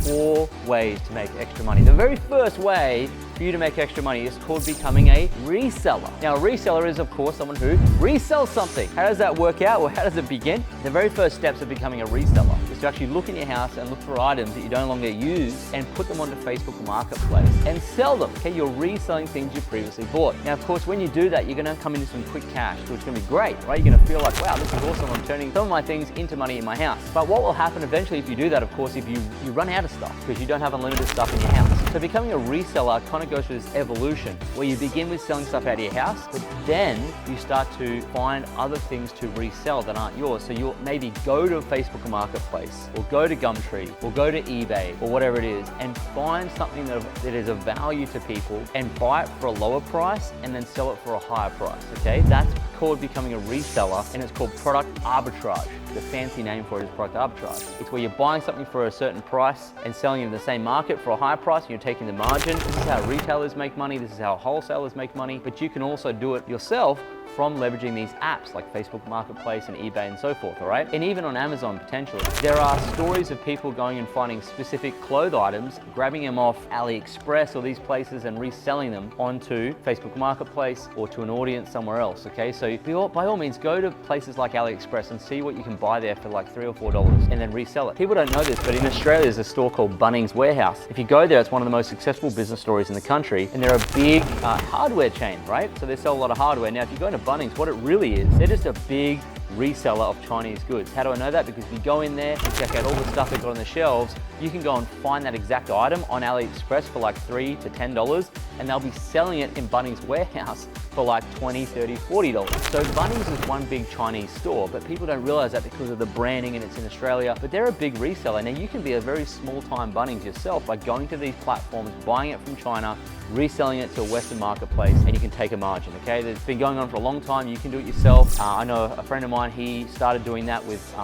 4 ways to make extra money. The very first way for you to make extra money is called becoming a reseller. Now, a reseller is, of course, someone who resells something. How does that work out? Well, how does it begin? The very first steps of becoming a reseller is to actually look in your house and look for items that you no longer use and put them onto Facebook Marketplace and sell them. Okay, you're reselling things you previously bought. Now, of course, when you do that, you're gonna come into some quick cash, which is gonna be great, right? You're gonna feel like, wow, this is awesome. I'm turning some of my things into money in my house. But what will happen eventually if you do that, of course, if you run out of stuff because you don't have unlimited stuff in your house. So becoming a reseller kind of goes through this evolution where you begin with selling stuff out of your house, but then you start to find other things to resell that aren't yours. So you'll maybe go to Facebook Marketplace or go to Gumtree or go to eBay or whatever it is and find something that is of value to people and buy it for a lower price and then sell it for a higher price, okay? That's called becoming a reseller, and it's called product arbitrage. The fancy name for it is product arbitrage. It's where you're buying something for a certain price and selling it in the same market for a higher price, and you're taking the margin. This is how retailers make money, this is how wholesalers make money, but you can also do it yourself from leveraging these apps like Facebook Marketplace and eBay and so forth, all right? And even on Amazon, potentially. There are stories of people going and finding specific clothes items, grabbing them off AliExpress or these places and reselling them onto Facebook Marketplace or to an audience somewhere else, okay? So by all means, go to places like AliExpress and see what you can buy there for like $3 or $4 and then resell it. People don't know this, but in Australia, there's a store called Bunnings Warehouse. If you go there, it's one of the most successful business stories in the country, and they're a big hardware chain, right? So they sell a lot of hardware. Now, if you go into Bunnings, what it really is, they're just a big reseller of Chinese goods. How do I know that? Because if you go in there and check out all the stuff they've got on the shelves, you can go and find that exact item on AliExpress for like $3 to $10, and they'll be selling it in Bunnings Warehouse for like $20, $30, $40. So Bunnings is one big Chinese store, but people don't realize that because of the branding and it's in Australia, but they're a big reseller. Now you can be a very small-time Bunnings yourself by going to these platforms, buying it from China, reselling it to a Western marketplace, and you can take a margin, okay? It's been going on for a long time. You can do it yourself. I know a friend of mine, he started doing that with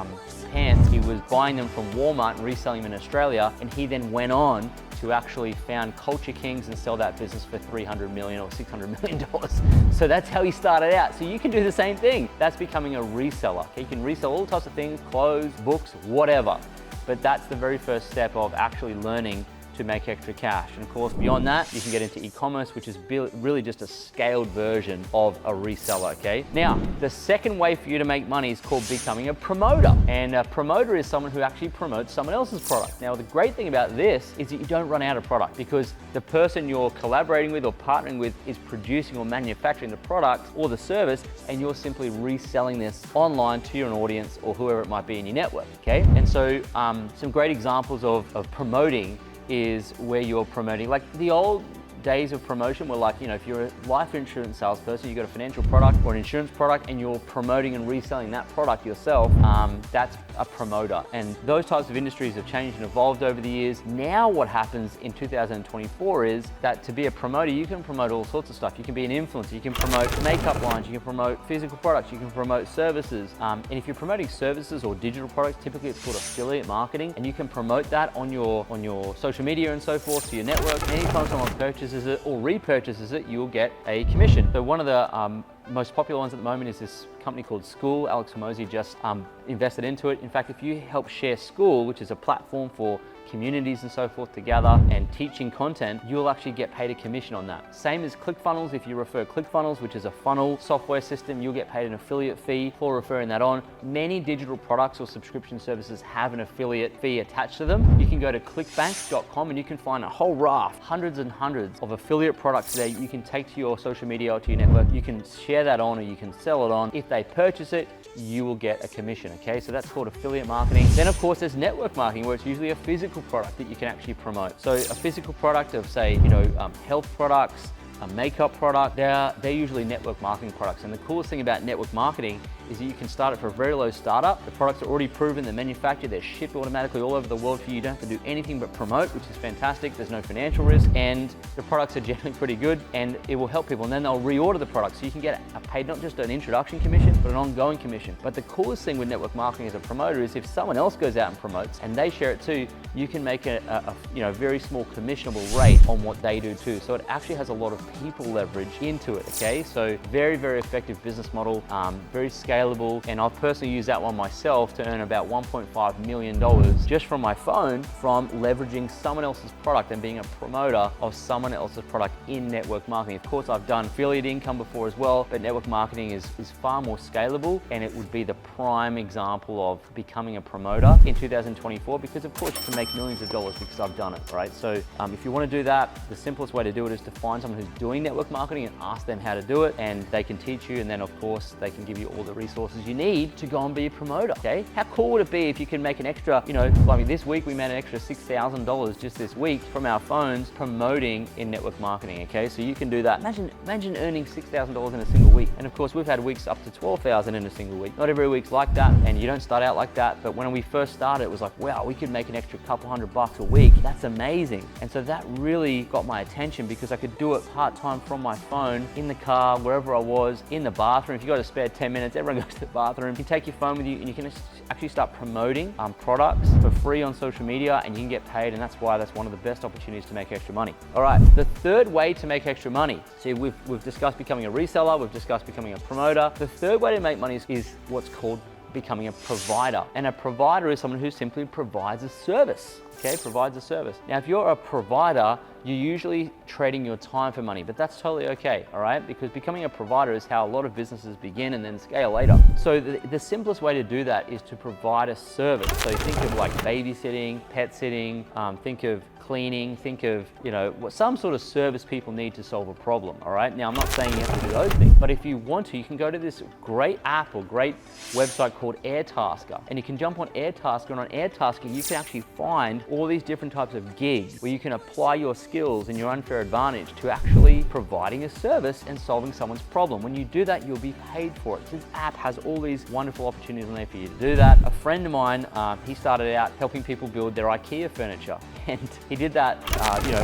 pants. He was buying them from Walmart and reselling them in Australia, and he then went on to actually found Culture Kings and sell that business for $300 million or $600 million. So that's how he started out. So you can do the same thing. That's becoming a reseller. Okay? You can resell all types of things, clothes, books, whatever. But that's the very first step of actually learning to make extra cash. And of course, beyond that, you can get into e-commerce, which is really just a scaled version of a reseller, okay? Now, the second way for you to make money is called becoming a promoter. And a promoter is someone who actually promotes someone else's product. Now, the great thing about this is that you don't run out of product because the person you're collaborating with or partnering with is producing or manufacturing the product or the service, and you're simply reselling this online to your audience or whoever it might be in your network, okay? And so some great examples of promoting is where you're promoting, like the old days of promotion were like, you know, if you're a life insurance salesperson, you've got a financial product or an insurance product and you're promoting and reselling that product yourself, that's a promoter. And those types of industries have changed and evolved over the years. Now what happens in 2024 is that to be a promoter, you can promote all sorts of stuff. You can be an influencer, you can promote makeup lines, you can promote physical products, you can promote services. And if you're promoting services or digital products, typically it's called affiliate marketing, and you can promote that on your social media and so forth to your network. Anytime someone purchases it or repurchases it, you'll get a commission. So one of the most popular ones at the moment is this company called School. Alex Hormozi just invested into it. In fact, if you help share School, which is a platform for communities and so forth to gather and teaching content, you'll actually get paid a commission on that. Same as ClickFunnels. If you refer ClickFunnels, which is a funnel software system, you'll get paid an affiliate fee for referring that on. Many digital products or subscription services have an affiliate fee attached to them. You can go to clickbank.com and you can find a whole raft, hundreds and hundreds of affiliate products there you can take to your social media or to your network. You can share that on or you can sell it on. If they purchase it, you will get a commission, okay? So that's called affiliate marketing. Then of course there's network marketing, where it's usually a physical product that you can actually promote. So a physical product of, say, health products, a makeup product, they're usually network marketing products. And the coolest thing about network marketing is that you can start it for a very low startup. The products are already proven, they're manufactured, they're shipped automatically all over the world for you. You don't have to do anything but promote, which is fantastic. There's no financial risk, and the products are generally pretty good, and it will help people. And then they'll reorder the product, so you can get paid not just an introduction commission, but an ongoing commission. But the coolest thing with network marketing as a promoter is if someone else goes out and promotes and they share it too, you can make a very small commissionable rate on what they do too. So it actually has a lot of people leverage into it, okay? So very, very effective business model, very scalable. scalable, and I've personally used that one myself to earn about $1.5 million just from my phone from leveraging someone else's product and being a promoter of someone else's product in network marketing. Of course, I've done affiliate income before as well, but network marketing is far more scalable, and it would be the prime example of becoming a promoter in 2024, because of course you can make millions of dollars because I've done it, right? So if you want to do that, the simplest way to do it is to find someone who's doing network marketing and ask them how to do it, and they can teach you, and then of course they can give you all the resources you need to go and be a promoter, okay? How cool would it be if you can make an extra, like this week we made an extra $6,000 just this week from our phones promoting in network marketing, okay? So you can do that. Imagine earning $6,000 in a single week. And of course, we've had weeks up to $12,000 in a single week. Not every week's like that, and you don't start out like that, but when we first started, it was like, wow, we could make an extra couple $100 a week. That's amazing. And so that really got my attention because I could do it part-time from my phone, in the car, wherever I was, in the bathroom. If you got a spare 10 minutes, everyone goes to the bathroom. You can take your phone with you and you can actually start promoting products for free on social media, and you can get paid, and that's why that's one of the best opportunities to make extra money. All right, the third way to make extra money. See, we've discussed becoming a reseller, we've discussed becoming a promoter. The third way to make money is what's called becoming a provider. And a provider is someone who simply provides a service, okay? Provides a service. Now, if you're a provider, you're usually trading your time for money, but that's totally okay, all right? Because becoming a provider is how a lot of businesses begin and then scale later. So the simplest way to do that is to provide a service. So think of like babysitting, pet sitting, think of cleaning, think of, some sort of service people need to solve a problem, all right? Now, I'm not saying you have to do those things, but if you want to, you can go to this great app or great website called Airtasker, and you can jump on Airtasker, and on Airtasker, you can actually find all these different types of gigs where you can apply your skills and your unfair advantage to actually providing a service and solving someone's problem. When you do that, you'll be paid for it. This app has all these wonderful opportunities on there for you to do that. A friend of mine, he started out helping people build their IKEA furniture, and he did that,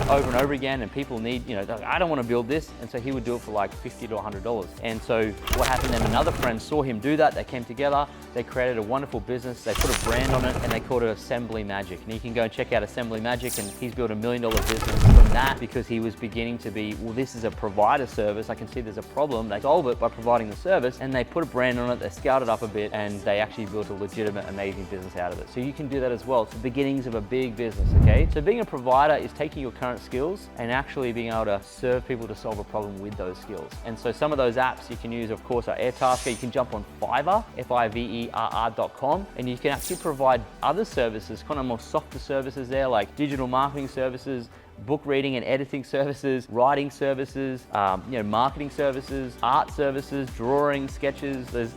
over and over again, and people need, they're like, I don't want to build this, and so he would do it for like $50 to $100. And so what happened then, another friend saw him do that, they came together, they created a wonderful business, they put a brand on it, and they called it Assembly Magic. And you can go and check out Assembly Magic, and he's built $1 million business from that because he was beginning to be, well, this is a provider service, I can see there's a problem, they solve it by providing the service, and they put a brand on it, they scaled it up a bit, and they actually built a legitimate, amazing business out of it. So you can do that as well. It's the beginnings of a big business, okay? So being a provider is taking your current skills and actually being able to serve people to solve a problem with those skills. And so some of those apps you can use, of course, are Airtasker. You can jump on Fiverr, Fiverr.com, and you can actually provide other services, kind of more softer services there, like digital marketing services, book reading and editing services, writing services, marketing services, art services, drawing, sketches, there's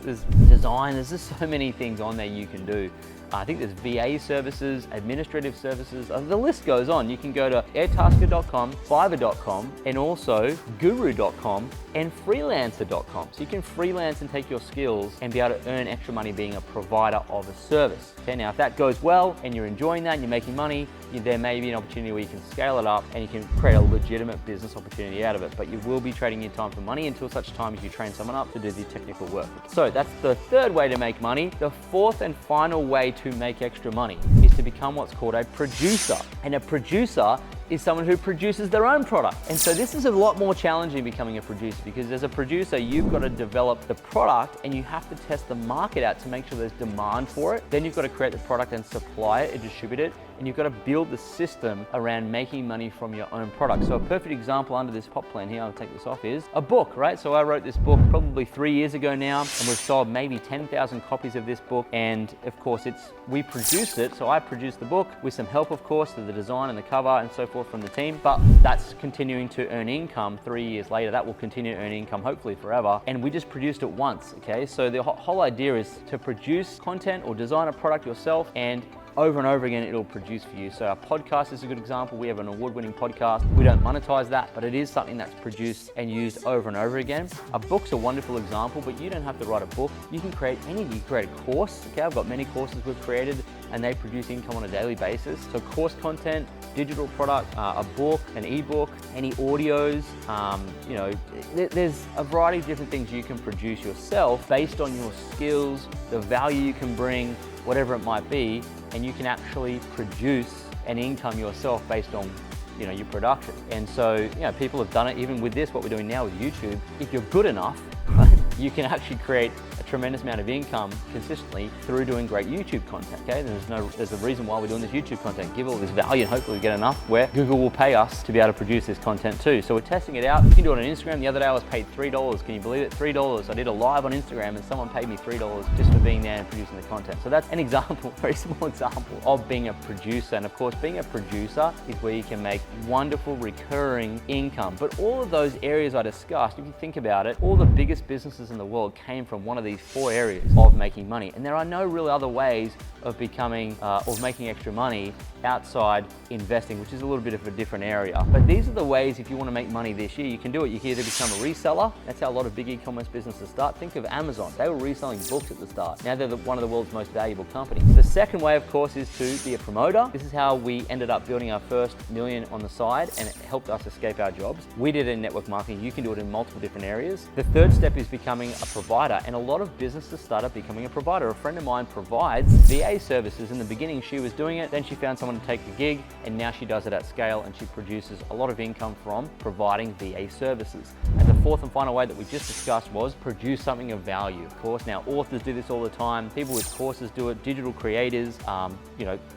design, there's just so many things on there you can do. I think there's VA services, administrative services, the list goes on. You can go to airtasker.com, fiverr.com, and also guru.com and freelancer.com. So you can freelance and take your skills and be able to earn extra money being a provider of a service. Okay, now if that goes well and you're enjoying that and you're making money, there may be an opportunity where you can scale it up and you can create a legitimate business opportunity out of it. But you will be trading your time for money until such time as you train someone up to do the technical work. So that's the third way to make money. The fourth and final way to make extra money is to become what's called a producer. And a producer is someone who produces their own product. And so this is a lot more challenging becoming a producer, because as a producer, you've got to develop the product and you have to test the market out to make sure there's demand for it. Then you've got to create the product and supply it and distribute it. And you've got to build the system around making money from your own product. So a perfect example under this pop plan here, I'll take this off, is a book, right? So I wrote this book probably 3 years ago now, and we've sold maybe 10,000 copies of this book. And of course, we produced it. So I produced the book with some help, of course, to the design and the cover and so forth from the team. But that's continuing to earn income 3 years later. That will continue to earn income, hopefully forever. And we just produced it once, okay? So the whole idea is to produce content or design a product yourself, and over and over again, it'll produce for you. So our podcast is a good example. We have an award-winning podcast. We don't monetize that, but it is something that's produced and used over and over again. A book's a wonderful example, but you don't have to write a book. You can create anything. You can create a course. Okay, I've got many courses we've created, and they produce income on a daily basis. So course content, digital product, a book, an ebook, any audios, there's a variety of different things you can produce yourself based on your skills, the value you can bring, whatever it might be, and you can actually produce an income yourself based on your production. And so people have done it even with this, what we're doing now with YouTube. If you're good enough, you can actually create a tremendous amount of income consistently through doing great YouTube content, okay? There's a reason why we're doing this YouTube content. Give all this value and hopefully we get enough where Google will pay us to be able to produce this content too. So we're testing it out. You can do it on Instagram. The other day I was paid $3. Can you believe it? $3. I did a live on Instagram and someone paid me $3 just for being there and producing the content. So that's an example, very small example of being a producer. And of course, being a producer is where you can make wonderful recurring income. But all of those areas I discussed, if you think about it, all the biggest businesses in the world came from one of these 4 areas of making money. And there are no real other ways of making extra money outside investing, which is a little bit of a different area. But these are the ways, if you want to make money this year, you can do it. You can either become a reseller. That's how a lot of big e-commerce businesses start. Think of Amazon. They were reselling books at the start. Now they're one of the world's most valuable companies. The second way, of course, is to be a promoter. This is how we ended up building our first million on the side, and it helped us escape our jobs. We did it in network marketing. You can do it in multiple different areas. The third step is becoming a provider, and a lot of businesses started becoming a provider. A friend of mine provides VA services. In the beginning, she was doing it. Then she found someone to take the gig, and now she does it at scale, and she produces a lot of income from providing VA services. And the fourth and final way that we just discussed was produce something of value. Of course, now authors do this all the time. People with courses do it. Digital creators,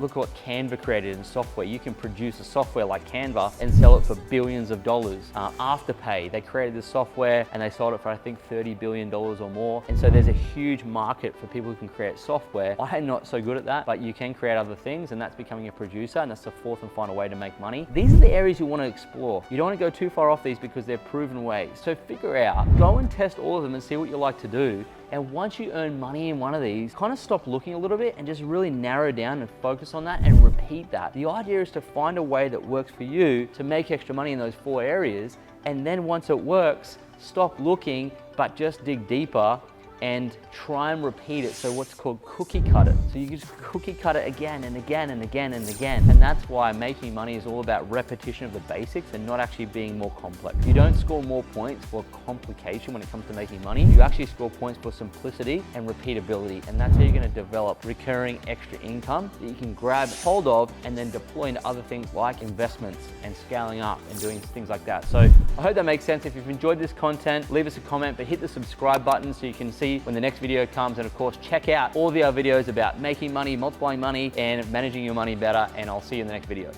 look at what Canva created in software. You can produce a software like Canva and sell it for billions of dollars. Afterpay, they created this software and they sold it for, I think, $30 billion or more. And so there's a huge market for people who can create software. I am not so good at that, but you can create other things, and that's becoming a producer, and that's the fourth and final way to make money. These are the areas you want to explore. You don't want to go too far off these because they're proven ways. So figure out, go and test all of them and see what you like to do. And once you earn money in one of these, kind of stop looking a little bit and just really narrow down and focus on that and repeat that. The idea is to find a way that works for you to make extra money in those 4 areas. And then once it works, stop looking, but just dig deeper and try and repeat it. So what's called cookie cut it. So you can just cookie cut it again and again and again and again. And that's why making money is all about repetition of the basics and not actually being more complex. You don't score more points for complication when it comes to making money. You actually score points for simplicity and repeatability. And that's how you're going to develop recurring extra income that you can grab hold of and then deploy into other things like investments and scaling up and doing things like that. So I hope that makes sense. If you've enjoyed this content, leave us a comment, but hit the subscribe button so you can see when the next video comes. And of course, check out all the other videos about making money, multiplying money, and managing your money better. And I'll see you in the next video.